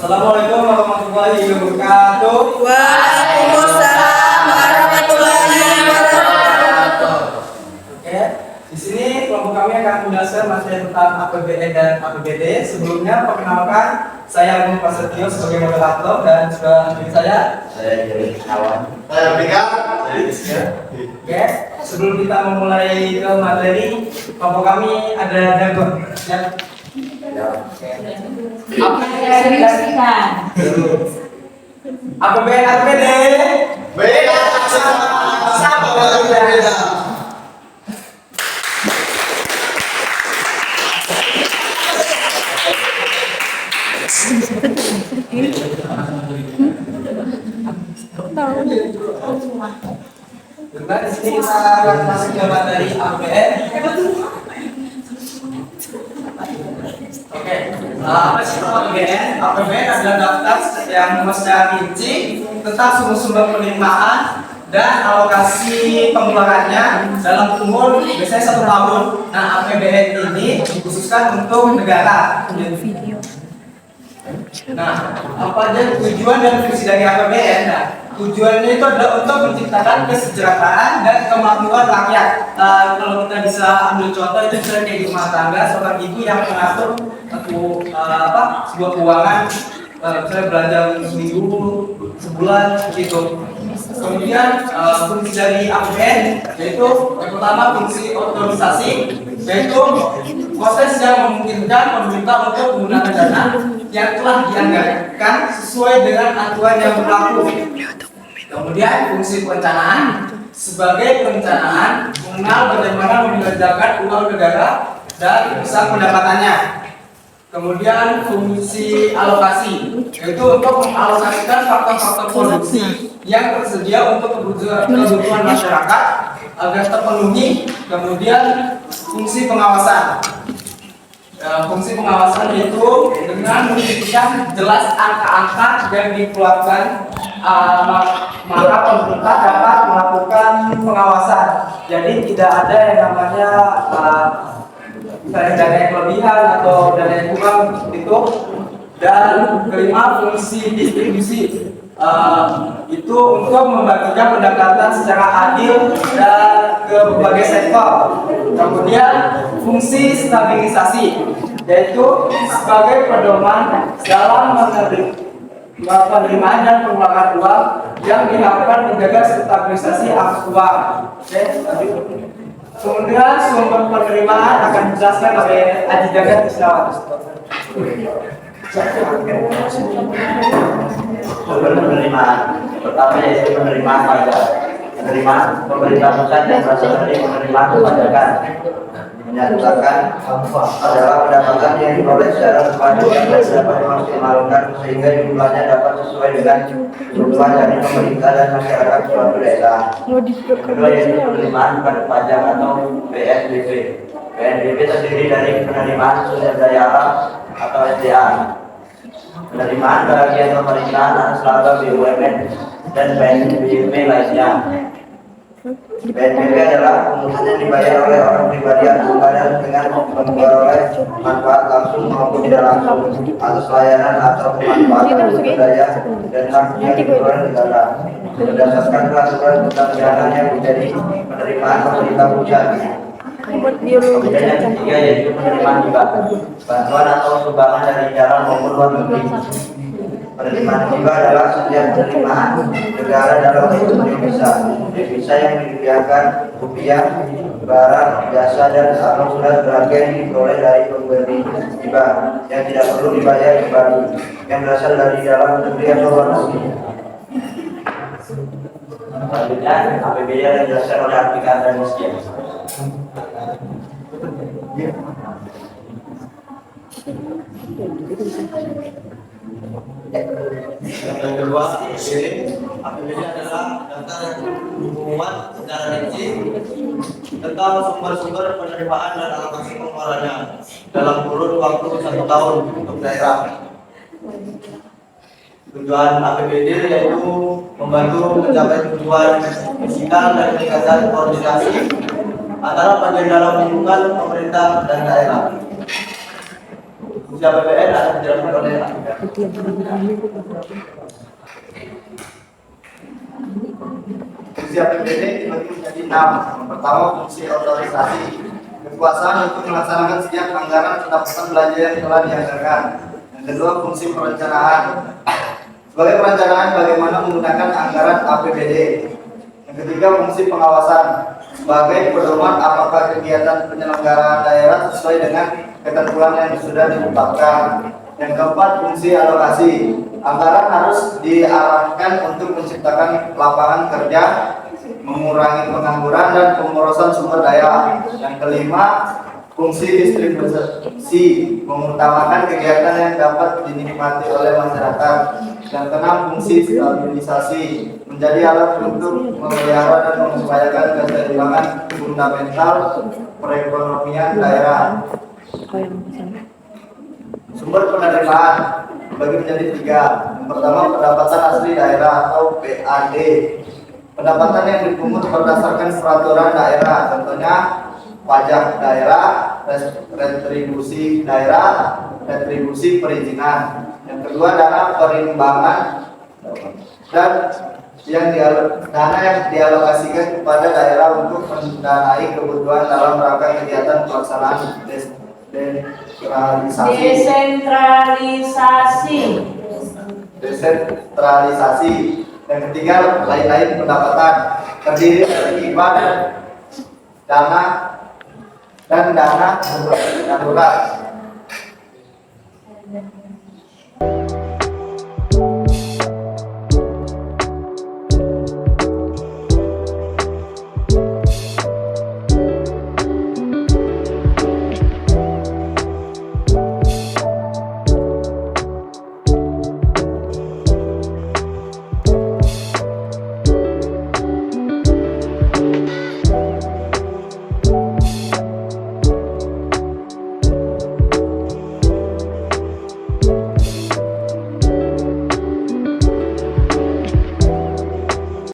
Assalamualaikum warahmatullahi wabarakatuh. Waalaikumsalam warahmatullahi wabarakatuh. Oke, di sini kelompok kami akan menjelaskan materi tentang APBN dan APBD. Sebelumnya perkenalkan, saya Agung Prasetyo sebagai moderator dan juga saya Jadi kawan. Oke, sebelum kita memulai ke materi, kelompok kami ada jargon. Ya. APBN APBD Beda sama beda. Nah, di sini kita akan masuk ke materi APBN. Oke, apa sih APBN? APBN adalah daftar yang secara rinci tentang sumber-sumber penerimaan dan alokasi pengeluarannya dalam kurun biasanya 1 tahun. Nah, APBN ini dikhususkan untuk negara. Nah, apa aja tujuan dan fungsi dari APBN? Nah, tujuannya itu adalah untuk menciptakan kesejahteraan dan kemakmuran rakyat. Kalau kita bisa ambil contoh itu misalnya kayak di rumah tangga, seorang ibu yang mengatur sebuah keuangan, misalnya belanja seminggu, sebulan, gitu. Kemudian fungsi dari APBN yaitu yang pertama fungsi otorisasi, yaitu proses yang memungkinkan pemerintah untuk menggunakan dana yang telah dianggarkan sesuai dengan aturan yang berlaku. Kemudian fungsi perencanaan sebagai perencanaan mengenal bagaimana membelanjakan uang negara dan besar pendapatannya. Kemudian fungsi alokasi yaitu untuk mengalokasikan faktor-faktor produksi yang tersedia untuk kebutuhan masyarakat agar terpenuhi. Kemudian fungsi pengawasan. Fungsi pengawasan itu dengan menunjukkan jelas angka-angka yang dikeluarkan, maka pemerintah dapat melakukan pengawasan. Jadi tidak ada yang namanya dana yang kelebihan atau dana yang kurang itu. Dan kelima fungsi distribusi, itu untuk membagikan pendapatan secara adil dan ke berbagai sektor. Kemudian fungsi stabilisasi yaitu sebagai pedoman dalam penerimaan dan pengeluaran uang yang diharapkan menjaga stabilisasi arus uang. Kemudian sumber penerimaan akan dijelaskan oleh Aji Jagat Isnawati. Sumber penerimaan pertama yaitu penerimaan pajak. Penerimaan pemerintah pusat yang berasal dari penerimaan perpajakan menyatakan adalah pendapatan yang diperoleh secara berpajak yang dapat dimaksimalkan sehingga jumlahnya dapat sesuai dengan kebutuhan dari pemerintah dan masyarakat suatu daerah. Kedua yaitu penerimaan bukan pajak atau PNBP. PNBP terdiri dari penerimaan sumber daya alam atau SDA, penerimaan bagian pemerintahan atas laba BUMN dan PNBP lainnya. PNBP adalah pungutan yang dibayar oleh orang pribadi atau badan dengan memperoleh manfaat langsung maupun tidak langsung atas layanan atau pemanfaatan sumber daya dan hak yang diperoleh negara berdasarkan peraturan perundang-undangan yang menjadi penerimaan pemerintah pusat. Kemudian yang ketiga yaitu penerimaan hibah, bantuan atau sumbangan dari dalam maupun luar negeri. Penerimaan hibah adalah setiap penerimaan negara dalam bentuk devisa yang dibiarkan rupiah, barang, jasa dan atau surat berharga yang diperoleh dari pemberi hibah yang tidak perlu dibayar kembali, yang berasal dari dalam negeri atau luar negeri. Selanjutnya APBD yang dijelaskan oleh Artika dan Miskin. Yang kedua, APBD adalah daftar yang memuat secara rinci tentang sumber-sumber penerimaan dan alokasi pengeluarannya dalam kurun waktu 1 tahun untuk daerah. Tujuan APBD yaitu membantu mencapai tujuan fiskal dan meningkatkan koordinasi antara bagian dalam lingkungan pemerintah dan daerah. Fungsi APBN akan dijelaskan oleh Anda. Fungsi APBD dibagi menjadi 6. Yang pertama, fungsi otorisasi, kekuasaan untuk melaksanakan setiap anggaran pendapatan belanja yang telah dianggarkan. Yang kedua, fungsi perencanaan, sebagai perencanaan bagaimana menggunakan anggaran APBD. Yang ketiga, fungsi pengawasan, sebagai pedoman apakah kegiatan penyelenggaraan daerah sesuai dengan ketentuan yang sudah ditetapkan. Yang keempat, fungsi alokasi, anggaran harus diarahkan untuk menciptakan lapangan kerja, mengurangi pengangguran dan pemborosan sumber daya. Yang kelima, fungsi distribusi, mengutamakan kegiatan yang dapat dinikmati oleh masyarakat. Yang keenam, fungsi stabilisasi, menjadi alat untuk memelihara dan mengupayakan keseimbangan fundamental perekonomian daerah. Sumber penerimaan dibagi menjadi 3. Yang pertama, pendapatan asli daerah atau PAD. Pendapatan yang dipungut berdasarkan peraturan daerah, contohnya pajak daerah, retribusi daerah, retribusi perizinan. Yang kedua, dana perimbangan dan dana yang dialokasikan kepada daerah untuk mendanai kebutuhan dalam rangka kegiatan pelaksanaan desentralisasi. Yang ketiga, lain-lain pendapatan, terdiri dari hibah, dana dan dana darurat.